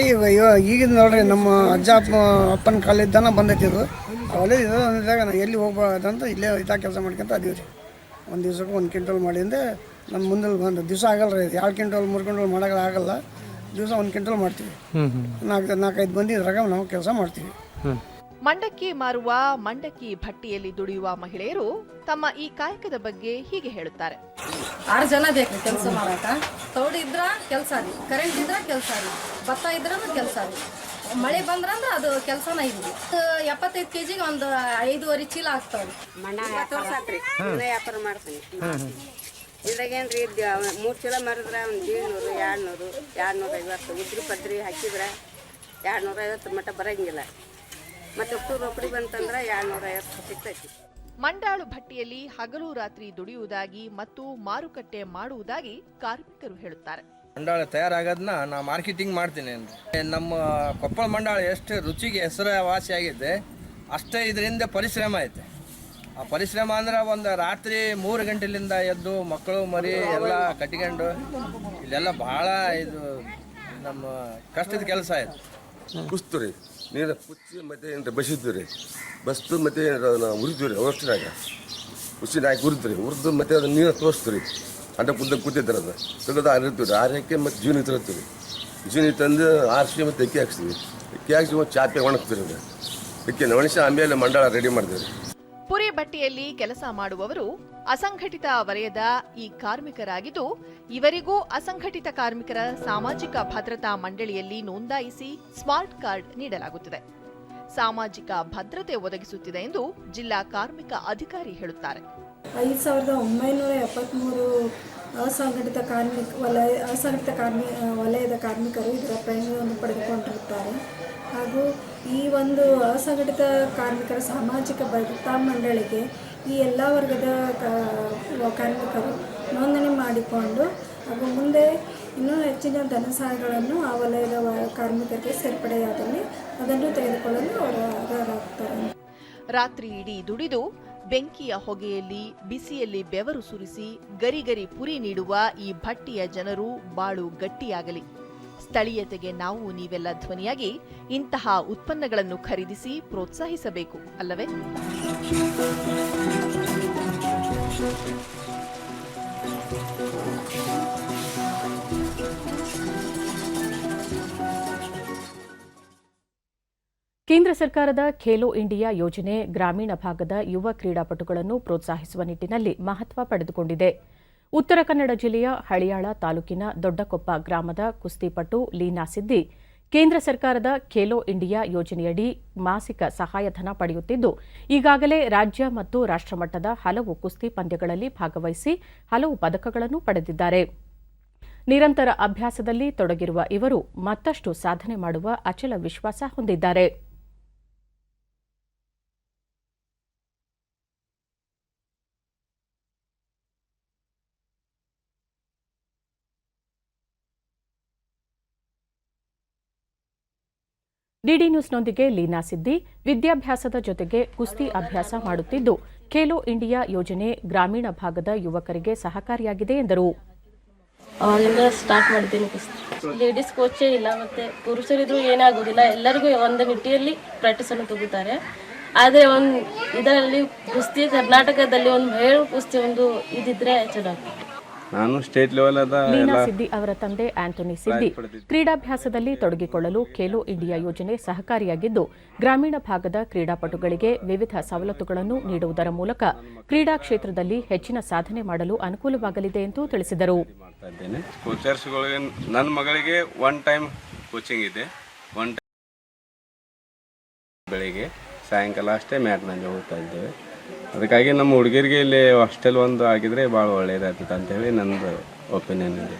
ಈಗಿನ ನೋಡ್ರಿ, ನಮ್ಮ ಅಜ್ಜ ಅಪ್ಪನ ಕಾಲಿದ್ದಾನ ಬಂದೈತಿ ಇದು. ಅವಲೇ ಇದು ಅಂದಾಗ ಎಲ್ಲಿ ಹೋಗ್ಬಾರ್ದಂತ ಇಲ್ಲೇ ಇದಾಗ ಕೆಲಸ ಮಾಡ್ಕೊಂತ ಅದೀವಿ ರೀ. ಒಂದು ದಿವ್ಸಕ್ಕೆ 1 ಕ್ವಿಂಟಲ್ ಮಾಡಿಂದೆ ನಮ್ಮ ಮುಂದೆ ಬಂದು ದಿವಸ ಆಗಲ್ಲ ರೀ. 2 ಕ್ವಿಂಟಲ್ 3 ಕ್ವಿಂಟಲ್ ಮಾಡೋಕ್ಕಾಗಲ್ಲ. ದಿವಸ 1 ಕ್ವಿಂಟಲ್ ಮಾಡ್ತೀವಿ. 4-5 ಮಂದಿ ಇದ್ರಾಗ ನಾವು ಕೆಲಸ ಮಾಡ್ತೀವಿ. ಮಂಡಕ್ಕಿ ಮಾರುವ ಮಂಡಕ್ಕಿ ಭಟ್ಟಿಯಲ್ಲಿ ದುಡಿಯುವ ಮಹಿಳೆಯರು ತಮ್ಮ ಈ ಕಾಯಕದ ಬಗ್ಗೆ ಹೀಗೆ ಹೇಳುತ್ತಾರೆ. 6 ಜನ ಬೇಕ್ರಿ ಕೆಲಸ ಮಾಡಾಕ. ತೌಡು ಇದ್ರ ಕೆಲಸ ರೀ, ಕರೆಂಟ್ ಇದ್ರ ಕೆಲಸ ರೀ, ಭತ್ತ ಇದ್ರ ಕೆಲಸ ರೀ, ಮಳೆ ಬಂದ್ರಂದ್ರ ಅದು ಕೆಲಸನ ಇಲ್ಲ. 75 ಕೆಜಿಗೆ ಒಂದು 5.5 ಚೀಲ ಆಗ್ತಾವ್ರಿ. ವ್ಯಾಪಾರ ಮಾಡ್ತೀನಿ. ಇದ್ರಾಗೇನ್ರಿ 3 ಚೀಲ ಮಾರಿದ್ರೆ ಒಂದು 100, 200, 250 ಉದ್ರಿ ಪದ್ರಿ ಹಾಕಿದ್ರೆ 250 ಮಟ್ಟ ಬರಂಗಿಲ್ಲ. ಮತ್ತೆ ರೊಕ್ಕಡಿ ಬಂತಂದ್ರೆ 250 ಸಿಗ್ತೈತಿ. ಮಂಡಾಳು ಭಟ್ಟಿಯಲ್ಲಿ ಹಗಲು ರಾತ್ರಿ ದುಡಿಯುವುದಾಗಿ ಮತ್ತು ಮಾರುಕಟ್ಟೆ ಮಾಡುವುದಾಗಿ ಕಾರ್ಮಿಕರು ಹೇಳುತ್ತಾರೆ. ಮಂಡಾಳ ತಯಾರಾಗೋದನ್ನ ನಾ ಮಾರ್ಕೆಟಿಂಗ್ ಮಾಡ್ತೀನಿ. ನಮ್ಮ ಕೊಪ್ಪಳ ಮಂಡಾಳ ಎಷ್ಟು ರುಚಿಗೆ ಹೆಸರುವಾಸಿಯಾಗಿದೆ ಅಷ್ಟೇ ಇದರಿಂದ ಪರಿಶ್ರಮ ಐತೆ. ಆ ಪರಿಶ್ರಮ ಅಂದ್ರೆ ಒಂದು ರಾತ್ರಿ 3 ಗಂಟೆಲಿಂದ ಎದ್ದು ಮಕ್ಕಳು ಮರಿ ಎಲ್ಲ ಕಟ್ಕೊಂಡು ಇಲ್ಲೆಲ್ಲ ಭಾಳ ಇದು ನಮ್ಮ ಕಷ್ಟದ ಕೆಲಸ ಆಯ್ತು. ಕುಸ್ತು ರೀ ನೀರು ಕುಚ್ಚಿ ಮತ್ತೆ ಏನು ಬಸಿದ್ದು ರೀ ಬಸ್ತು ಮತ್ತೆ ನಾವು ಉರಿದ್ವಿ ರೀ ಅವಷ್ಟ್ರಾಗ ಉಸಿನ ಹಾಕಿ ಉರಿದ್ವಿ ರೀ ಉರಿದು ಮತ್ತೆ ಅದನ್ನ ನೀರು ತೋರಿಸ್ತು ರೀ ಅಂಟ ಕೂತಿದ್ದಾರೆ ಅದು ತೆಗೆದು ಇರ್ತೀವಿ ರೀ ಆರಕ್ಕೆ ಮತ್ತು ಜೀವನ ತರ್ತೀವಿ ಜೀವನ ತಂದು ಆರಿಸಿ ಮತ್ತು ಅಕ್ಕಿ ಹಾಕ್ಸ್ತೀವಿ ಅಕ್ಕಿ ಹಾಕ್ಸಿ ಒಂದು ಚಾಪೆ ಒಣಗ್ತೀವಿ ರೀ ಅಕ್ಕಿ ಒಣಗಿಸಿ ಆಮೇಲೆ ಮಂಡಳ ರೆಡಿ ಮಾಡ್ತೀವಿ ರೀ. ಪುರಿ ಬಟ್ಟೆಯಲ್ಲಿ ಕೆಲಸ ಮಾಡುವವರು ಅಸಂಘಟಿತ ವಲಯದ ಈ ಕಾರ್ಮಿಕರಾಗಿದ್ದು ಇವರಿಗೂ ಅಸಂಘಟಿತ ಕಾರ್ಮಿಕರ ಸಾಮಾಜಿಕ ಭದ್ರತಾ ಮಂಡಳಿಯಲ್ಲಿ ನೋಂದಾಯಿಸಿ ಸ್ಮಾರ್ಟ್ ಕಾರ್ಡ್ ನೀಡಲಾಗುತ್ತಿದೆ. ಸಾಮಾಜಿಕ ಭದ್ರತೆ ಒದಗಿಸುತ್ತಿದೆ ಎಂದು ಜಿಲ್ಲಾ ಕಾರ್ಮಿಕ ಅಧಿಕಾರಿ ಹೇಳುತ್ತಾರೆ. 5973 ಅಸಂಘಟಿತ ವಲಯದ ಕಾರ್ಮಿಕರು ಇದರ ಪ್ರಯೋಜನವನ್ನು ಪಡೆದುಕೊಂಡಿರುತ್ತಾರೆ. ಹಾಗೂ ಈ ಒಂದು ಅಸಂಘಟಿತ ಕಾರ್ಮಿಕರ ಸಾಮಾಜಿಕ ಭದ್ರತಾ ಮಂಡಳಿಗೆ ಈ ಎಲ್ಲ ವರ್ಗದ ಕಾರ್ಮಿಕರು ನೋಂದಣಿ ಮಾಡಿಕೊಂಡು ಹಾಗೂ ಮುಂದೆ ಇನ್ನೂ ಹೆಚ್ಚಿನ ಧನ ಸಹಾಯಗಳನ್ನು ಆ ವಲಯದ ಕಾರ್ಮಿಕರಿಗೆ ಸೇರ್ಪಡೆಯಾದಲ್ಲಿ ಅದನ್ನು ತೆಗೆದುಕೊಳ್ಳಲು ಅವರು ಅರ್ಹರಾಗುತ್ತಾರೆ. ರಾತ್ರಿ ಇಡೀ ದುಡಿದು ಬೆಂಕಿಯ ಹೊಗೆಯಲ್ಲಿ ಬಿಸಿಯಲ್ಲಿ ಬೆವರು ಸುರಿಸಿ ಗರಿಗರಿ ಪುರಿ ನೀಡುವ ಈ ಭಟ್ಟಿಯ ಜನರು ಬಾಳು ಗಟ್ಟಿಯಾಗಲಿ. ಸ್ಥಳೀಯತೆಗೆ ನಾವು ನೀವೆಲ್ಲ ಧ್ವನಿಯಾಗಿ ಇಂತಹ ಉತ್ಪನ್ನಗಳನ್ನು ಖರೀದಿಸಿ ಪ್ರೋತ್ಸಾಹಿಸಬೇಕು ಅಲ್ಲವೇ? ಕೇಂದ್ರ ಸರ್ಕಾರದ ಖೇಲೋ ಇಂಡಿಯಾ ಯೋಜನೆ ಗ್ರಾಮೀಣ ಭಾಗದ ಯುವ ಕ್ರೀಡಾಪಟುಗಳನ್ನು ಪ್ರೋತ್ಸಾಹಿಸುವ ನಿಟ್ಟಿನಲ್ಲಿ ಮಹತ್ವ ಪಡೆದುಕೊಂಡಿದೆ. ಉತ್ತರ ಕನ್ನಡ ಜಿಲ್ಲೆಯ ಹಳಿಯಾಳ ತಾಲೂಕಿನ ದೊಡ್ಡಕೊಪ್ಪ ಗ್ರಾಮದ ಕುಸ್ತಿಪಟು ಲೀನಾ ಸಿದ್ದಿ ಕೇಂದ್ರ ಸರ್ಕಾರದ ಖೇಲೋ ಇಂಡಿಯಾ ಯೋಜನೆಯಡಿ ಮಾಸಿಕ ಸಹಾಯಧನ ಪಡೆಯುತ್ತಿದ್ದು ಈಗಾಗಲೇ ರಾಜ್ಯ ಮತ್ತು ರಾಷ್ಟ್ರಮಟ್ಟದ ಹಲವು ಕುಸ್ತಿ ಪಂದ್ಯಗಳಲ್ಲಿ ಭಾಗವಹಿಸಿ ಹಲವು ಪದಕಗಳನ್ನು ಪಡೆದಿದ್ದಾರೆ. ನಿರಂತರ ಅಭ್ಯಾಸದಲ್ಲಿ ತೊಡಗಿರುವ ಇವರು ಮತ್ತಷ್ಟು ಸಾಧನೆ ಮಾಡುವ ಅಚಲ ವಿಶ್ವಾಸ ಹೊಂದಿದ್ದಾರೆ. ಡಿಡಿ ನ್ಯೂಸ್ನೊಂದಿಗೆ ಲೀನಾ ಸಿದ್ದಿ ವಿದ್ಯಾಭ್ಯಾಸದ ಜೊತೆಗೆ ಕುಸ್ತಿ ಅಭ್ಯಾಸ ಮಾಡುತ್ತಿದ್ದು ಖೇಲೋ ಇಂಡಿಯಾ ಯೋಜನೆ ಗ್ರಾಮೀಣ ಭಾಗದ ಯುವಕರಿಗೆ ಸಹಕಾರಿಯಾಗಿದೆ ಎಂದರು. ಅವಾಗಿಂದ ಸ್ಟಾರ್ಟ್ ಮಾಡಿದ್ದೀನಿ ಕುಸ್ತಿ. ಲೇಡೀಸ್ ಕೋಚೇ ಇಲ್ಲ, ಮತ್ತೆ ಪುರುಷರಿದ್ರು ಏನಾಗೋದಿಲ್ಲ, ಎಲ್ಲರಿಗೂ ಒಂದು ನಿಟ್ಟಿಯಲ್ಲಿ ಪ್ರಾಕ್ಟೀಸ್ ಅನ್ನು ತಗೋತಾರೆ. ಆದರೆ ಇದರಲ್ಲಿ ಕುಸ್ತಿ ಕರ್ನಾಟಕದಲ್ಲಿ ಒಂದು ಮಹಿಳಾ ಕುಸ್ತಿ ಒಂದು ಇದಿದ್ರೆ ಚೆನ್ನಾಗಿ. ನಾನು ಸ್ಟೇಟ್ ಲೆವೆಲ್ ಲೀನಾ ಸಿದ್ದಿ ಅವರ ತಂದೆ ಆಂಟೋನಿ ಸಿದ್ದಿ ಕ್ರೀಡಾಭ್ಯಾಸದಲ್ಲಿ ತೊಡಗಿಕೊಳ್ಳಲು ಖೇಲೋ ಇಂಡಿಯಾ ಯೋಜನೆ ಸಹಕಾರಿಯಾಗಿದ್ದು ಗ್ರಾಮೀಣ ಭಾಗದ ಕ್ರೀಡಾಪಟುಗಳಿಗೆ ವಿವಿಧ ಸವಲತ್ತುಗಳನ್ನು ನೀಡುವುದರ ಮೂಲಕ ಕ್ರೀಡಾ ಕ್ಷೇತ್ರದಲ್ಲಿ ಹೆಚ್ಚಿನ ಸಾಧನೆ ಮಾಡಲು ಅನುಕೂಲವಾಗಲಿದೆ ಎಂದು ತಿಳಿಸಿದರು. ಕೋಚರ್ಸ್ಗಳಿಗೆ ನನ್ನ ಮಗಳಿಗೆ 1 ಟೈಮ್ ಕೋಚಿಂಗ್ ಇದೆ. 1 ಟೈಮ್ ಬೆಳಿಗ್ಗೆ ಸಾಯಂಕಾಲ ಅಷ್ಟೇ ಮ್ಯಾಟ್ನಲ್ಲಿ ಹೋಗ್ತಾ ಇದ್ದೇವೆ. ಅದಕ್ಕಾಗಿ ನಮ್ಮ ಹುಡುಗರಿಗೆ ಇಲ್ಲಿ ಹಾಸ್ಟೆಲ್ ಒಂದು ಆಗಿದ್ರೆ ಭಾಳ ಒಳ್ಳೆಯದಾಗ್ತದೆ ಅಂತೇಳಿ ನನ್ನದು ಒಪಿನಿಯನ್ ಇದೆ.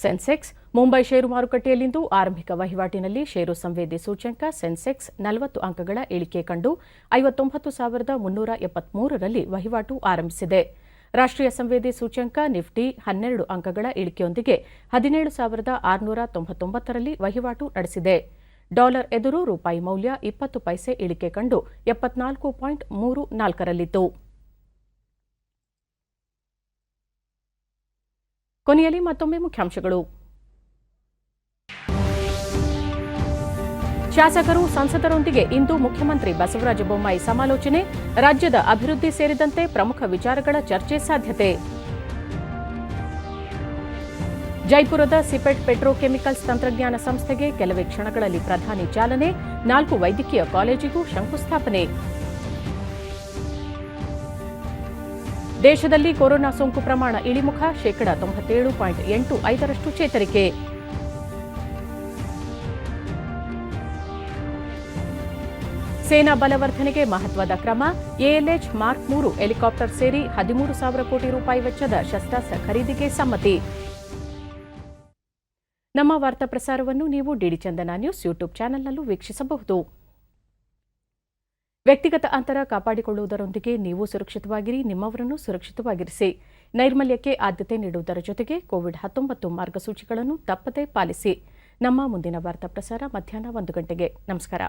ಸೆನ್ಸೆಕ್ಸ್ ಮುಂಬೈ ಷೇರು ಮಾರುಕಟ್ಟೆಯಲ್ಲಿಂದು ಆರಂಭಿಕ ವಹಿವಾಟಿನಲ್ಲಿ ಷೇರು ಸಂವೇದಿ ಸೂಚ್ಯಂಕ ಸೆನ್ಸೆಕ್ಸ್ 40 ಅಂಕಗಳ ಇಳಿಕೆ ಕಂಡು 59,373ರಲ್ಲಿ ವಹಿವಾಟು ಆರಂಭಿಸಿದೆ. ರಾಷ್ಟ್ರೀಯ ಸಂವೇದಿ ಸೂಚ್ಯಂಕ ನಿಫ್ಟಿ 12 ಅಂಕಗಳ ಇಳಿಕೆಯೊಂದಿಗೆ 17,699ರಲ್ಲಿ ವಹಿವಾಟು ನಡೆಸಿದೆ. ಡಾಲರ್ ಎದುರು ರೂಪಾಯಿ ಮೌಲ್ಯ 20 ಪೈಸೆ ಇಳಿಕೆ ಕಂಡು 74.34ರಲ್ಲಿತ್ತು. ಕೊನೆಯಲ್ಲಿ ಮತ್ತೊಮ್ಮೆ ಮುಖ್ಯಾಂಶಗಳು. ಶಾಸಕರು ಸಂಸದರೊಂದಿಗೆ ಇಂದು ಮುಖ್ಯಮಂತ್ರಿ ಬಸವರಾಜ ಬೊಮ್ಮಾಯಿ ಸಮಾಲೋಚನೆ, ರಾಜ್ಯದ ಅಭಿವೃದ್ಧಿ ಸೇರಿದಂತೆ ಪ್ರಮುಖ ವಿಚಾರಗಳ ಚರ್ಚೆ ಸಾಧ್ಯತೆ. ಜೈಪುರದ ಸಿಪೆಟ್ ಪೆಟ್ರೋಕೆಮಿಕಲ್ಸ್ ತಂತ್ರಜ್ಞಾನ ಸಂಸ್ಥೆಗೆ ಕೆಲವೇ ಕ್ಷಣಗಳಲ್ಲಿ ಪ್ರಧಾನಿ ಚಾಲನೆ, 4 ವೈದ್ಯಕೀಯ ಕಾಲೇಜಿಗೂ ಶಂಕುಸ್ಥಾಪನೆ. ದೇಶದಲ್ಲಿ ಕೊರೋನಾ ಸೋಂಕು ಪ್ರಮಾಣ ಇಳಿಮುಖ, 97.85% ಚೇತರಿಕೆ. ಸೇನಾ ಬಲವರ್ಧನೆಗೆ ಮಹತ್ವದ ಕ್ರಮ, ಎಎಲ್ಎಚ್ ಮಾರ್ಕ್ 3 ಹೆಲಿಕಾಪ್ಟರ್ ಸೇರಿ 13,000 ಕೋಟಿ ರೂಪಾಯಿ ವೆಚ್ಚದ ಶಸ್ತ್ರಾಸ್ತ್ರ ಖರೀದಿಗೆ ಸಮ್ಮತಿ. ನಮ್ಮ ವಾರ್ತಾ ಪ್ರಸಾರವನ್ನು ನೀವು ಡಿಡಿ ಚಂದನ ನ್ಯೂಸ್ ಯೂಟ್ಯೂಬ್ ಚಾನೆಲ್ನಲ್ಲೂ ವೀಕ್ಷಿಸಬಹುದು. ವ್ಯಕ್ತಿಗತ ಅಂತರ ಕಾಪಾಡಿಕೊಳ್ಳುವುದರೊಂದಿಗೆ ನೀವು ಸುರಕ್ಷಿತವಾಗಿರಿ, ನಿಮ್ಮವರನ್ನು ಸುರಕ್ಷಿತವಾಗಿರಿಸಿ. ನೈರ್ಮಲ್ಯಕ್ಕೆ ಆದ್ಯತೆ ನೀಡುವುದರ ಜೊತೆಗೆ ಕೋವಿಡ್-19 ಮಾರ್ಗಸೂಚಿಗಳನ್ನು ತಪ್ಪದೇ ಪಾಲಿಸಿ. ನಮ್ಮ ಮುಂದಿನ ವಾರ್ತಾ ಪ್ರಸಾರ ಮಧ್ಯಾಹ್ನ 1 ಗಂಟೆಗೆ. ನಮಸ್ಕಾರ.